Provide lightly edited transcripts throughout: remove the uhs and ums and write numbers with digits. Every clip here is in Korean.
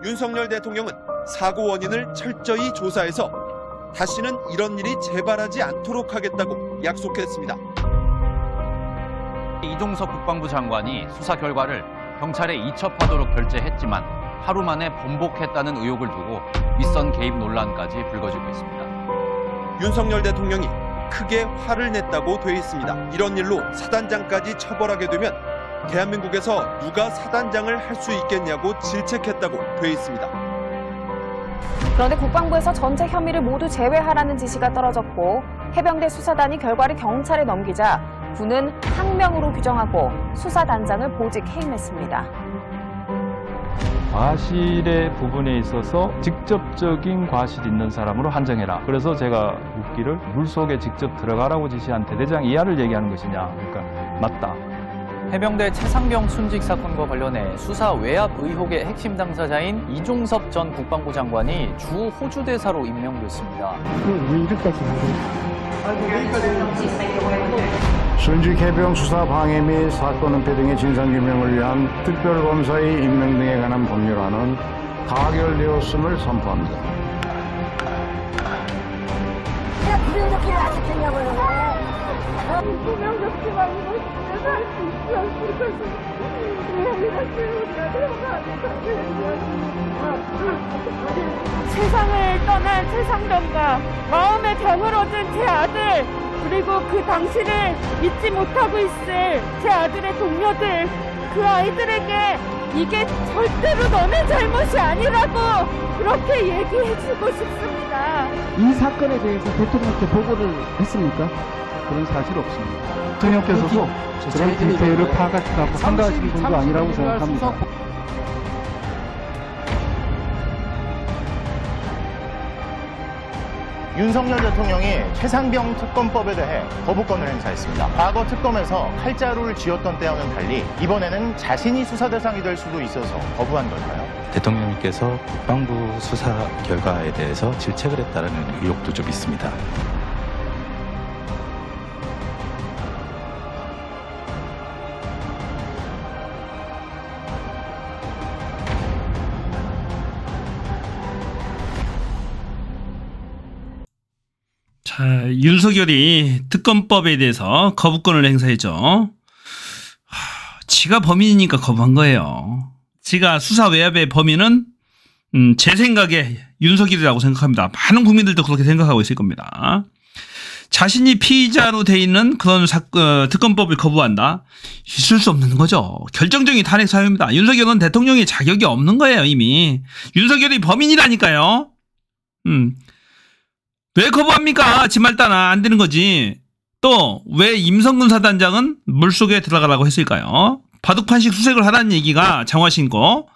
윤석열 대통령은 사고 원인을 철저히 조사해서 다시는 이런 일이 재발하지 않도록 하겠다고 약속했습니다. 이종섭 국방부 장관이 수사 결과를 경찰에 이첩하도록 결재했지만 하루 만에 번복했다는 의혹을 두고 윗선 개입 논란까지 불거지고 있습니다. 윤석열 대통령이 크게 화를 냈다고 돼 있습니다. 이런 일로 사단장까지 처벌하게 되면 대한민국에서 누가 사단장을 할 수 있겠냐고 질책했다고 돼 있습니다. 그런데 국방부에서 전체 혐의를 모두 제외하라는 지시가 떨어졌고 해병대 수사단이 결과를 경찰에 넘기자 군은 항명으로 규정하고 수사단장을 보직 해임했습니다. 과실의 부분에 있어서 직접적인 과실이 있는 사람으로 한정해라. 그래서 제가 묻기를 물속에 직접 들어가라고 지시한 대대장 이하를 얘기하는 것이냐. 그러니까 맞다. 해병대 최상병 순직 사건과 관련해 수사 외압 의혹의 핵심 당사자인 이종섭 전 국방부 장관이 주 호주 대사로 임명됐습니다. 왜 이렇게까지 순직 해병 수사 방해 및 사건 은폐 등의 진상규명을 위한 특별검사의 임명 등에 관한 법률안은 가결되었음을 선포합니다. 불행 좋게 왜 아직했냐고요. 분명 좋지만 이거 할 수 있어. 세상을 떠난 최상병과 마음에 병을 얻은 제 아들, 그리고 그 당신을 잊지 못하고 있을 제 아들의 동료들, 그 아이들에게 이게 절대로 너네 잘못이 아니라고 그렇게 얘기해주고 싶습니다. 이 사건에 대해서 대통령께 보고를 했습니까? 그런 사실 없습니다. 대통령께서도 그런 디테일을 파악하시고 판단하시는 분도 아니라고 생각합니다. 윤석열 대통령이 최상병 특검법에 대해 거부권을 행사했습니다. 과거 특검에서 칼자루를 쥐었던 때와는 달리 이번에는 자신이 수사 대상이 될 수도 있어서 거부한 걸까요? 대통령님께서 국방부 수사 결과에 대해서 질책을 했다는 의혹도 좀 있습니다. 자, 윤석열이 특검법에 대해서 거부권을 행사했죠. 지가 범인이니까 거부한 거예요. 지가 수사 외압의 범인은 제 생각에 윤석열이라고 생각합니다. 많은 국민들도 그렇게 생각하고 있을 겁니다. 자신이 피의자로 돼 있는 그런 특검법을 거부한다? 있을 수 없는 거죠. 결정적인 탄핵 사유입니다. 윤석열은 대통령의 자격이 없는 거예요, 이미. 윤석열이 범인이라니까요. 왜 거부합니까? 지 말 따나 안 되는 거지. 또 왜 임성근 사단장은 물속에 들어가라고 했을까요? 바둑판식 수색을 하라는 얘기가 장화신고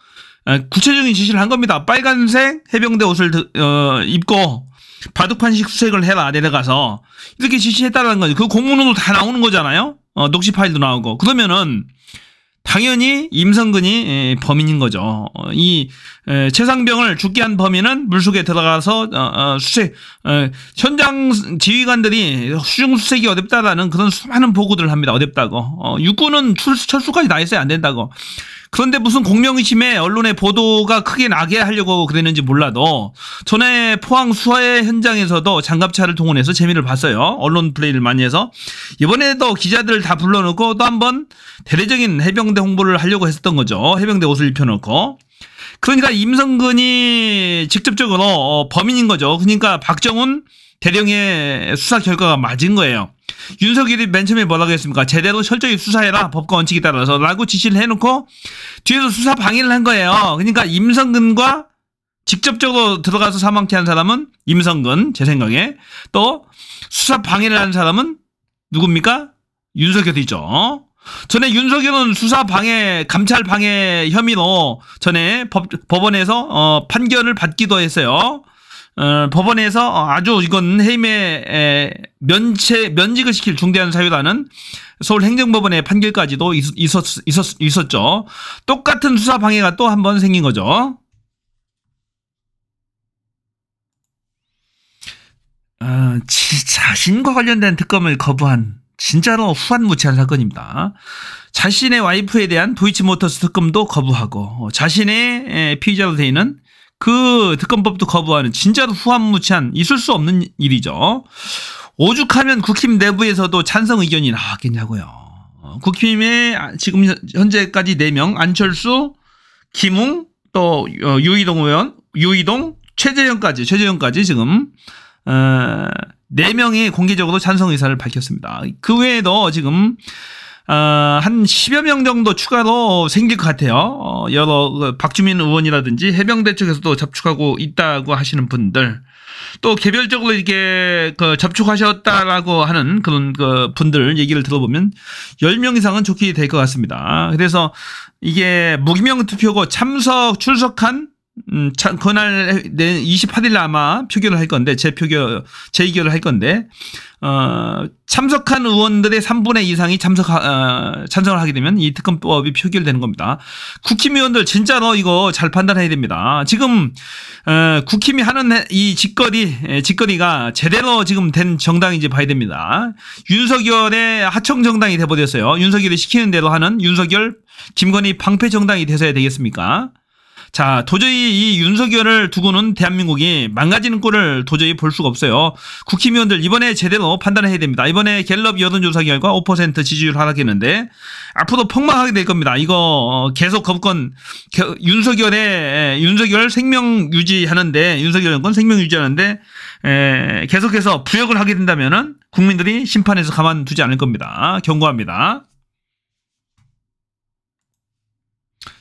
구체적인 지시를 한 겁니다. 빨간색 해병대 옷을 입고 바둑판식 수색을 해라, 내려가서. 이렇게 지시했다는 거죠. 그 공문으로 다 나오는 거잖아요. 녹취 파일도 나오고. 그러면은 당연히 임성근이 범인인 거죠. 이 최상병을 죽게 한 범인은 물속에 들어가서 수색, 현장 지휘관들이 수중 수색이 어렵다라는 그런 수많은 보고들을 합니다. 어렵다고. 육군은 철수까지 다 했어야 안 된다고. 그런데 무슨 공명의심에 언론의 보도가 크게 나게 하려고 그랬는지 몰라도 전에 포항 수해 현장에서도 장갑차를 동원해서 재미를 봤어요. 언론 플레이를 많이 해서. 이번에도 기자들 다 불러놓고 또 한번 대대적인 해병대 홍보를 하려고 했었던 거죠. 해병대 옷을 입혀놓고. 그러니까 임성근이 직접적으로 범인인 거죠. 그러니까 박정훈 대령의 수사 결과가 맞은 거예요. 윤석열이 맨 처음에 뭐라고 했습니까? 제대로 철저히 수사해라, 법과 원칙에 따라서 라고 지시를 해놓고 뒤에서 수사 방해를 한 거예요. 그러니까 임성근과 직접적으로 들어가서 사망케 한 사람은 임성근, 제 생각에. 또 수사 방해를 한 사람은 누굽니까? 윤석열이죠. 전에 윤석열은 수사 방해, 감찰 방해 혐의로 전에 법원에서 판결을 받기도 했어요. 법원에서 아주 이건 해임에 면직을 시킬 중대한 사유라는 서울행정법원의 판결까지도 있었죠. 똑같은 수사 방해가 또 한 번 생긴 거죠. 자신과 관련된 특검을 거부한 진짜로 후한무치한 사건입니다. 자신의 와이프에 대한 도이치모터스 특검도 거부하고 자신의 피의자로 되어 있는 그 특검법도 거부하는 진짜로 후한무치한 있을 수 없는 일이죠. 오죽하면 국힘 내부에서도 찬성 의견이 나왔겠냐고요. 국힘에 지금 현재까지 4명 안철수, 김웅, 또 유이동 의원, 최재형까지 지금 4명이 공개적으로 찬성 의사를 밝혔습니다. 그 외에도 지금 한 10여 명 정도 추가로 생길 것 같아요. 여러 박주민 의원이라든지 해병대 쪽에서도 접촉하고 있다고 하시는 분들, 또 개별적으로 이렇게 접촉하셨다라고 하는 그런 분들 얘기를 들어보면 10명 이상은 좋게 될 것 같습니다. 그래서 이게 무기명 투표고 출석한 그날 28일 아마 표결을 할 건데 재의결을 할 건데 참석한 의원들의 3분의 2 이상이 찬성을 하게 되면 이 특검법이 표결되는 겁니다. 국힘 의원들 진짜로 이거 잘 판단해야 됩니다. 지금 국힘이 하는 이 짓거리가 제대로 지금 된 정당인지 봐야 됩니다. 윤석열의 하청 정당이 돼버렸어요. 윤석열이 시키는 대로 하는 윤석열, 김건희 방패 정당이 돼서야 되겠습니까? 자, 도저히 이 윤석열을 두고는 대한민국이 망가지는 꼴을 도저히 볼 수가 없어요. 국힘 의원들 이번에 제대로 판단해야 됩니다. 이번에 갤럽 여론조사 결과 5% 지지율 하락했는데 앞으로 폭망하게 될 겁니다. 이거 계속 거부권 윤석열 생명 유지하는데 윤석열 정권 생명 유지하는데 계속해서 부역을 하게 된다면은 국민들이 심판해서 가만두지 않을 겁니다. 경고합니다.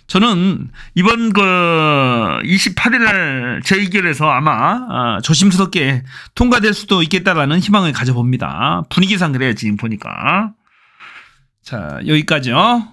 저는 이번 28일날 재의결에서 아마 조심스럽게 통과될 수도 있겠다라는 희망을 가져봅니다. 분위기상 그래요, 지금 보니까. 자, 여기까지요.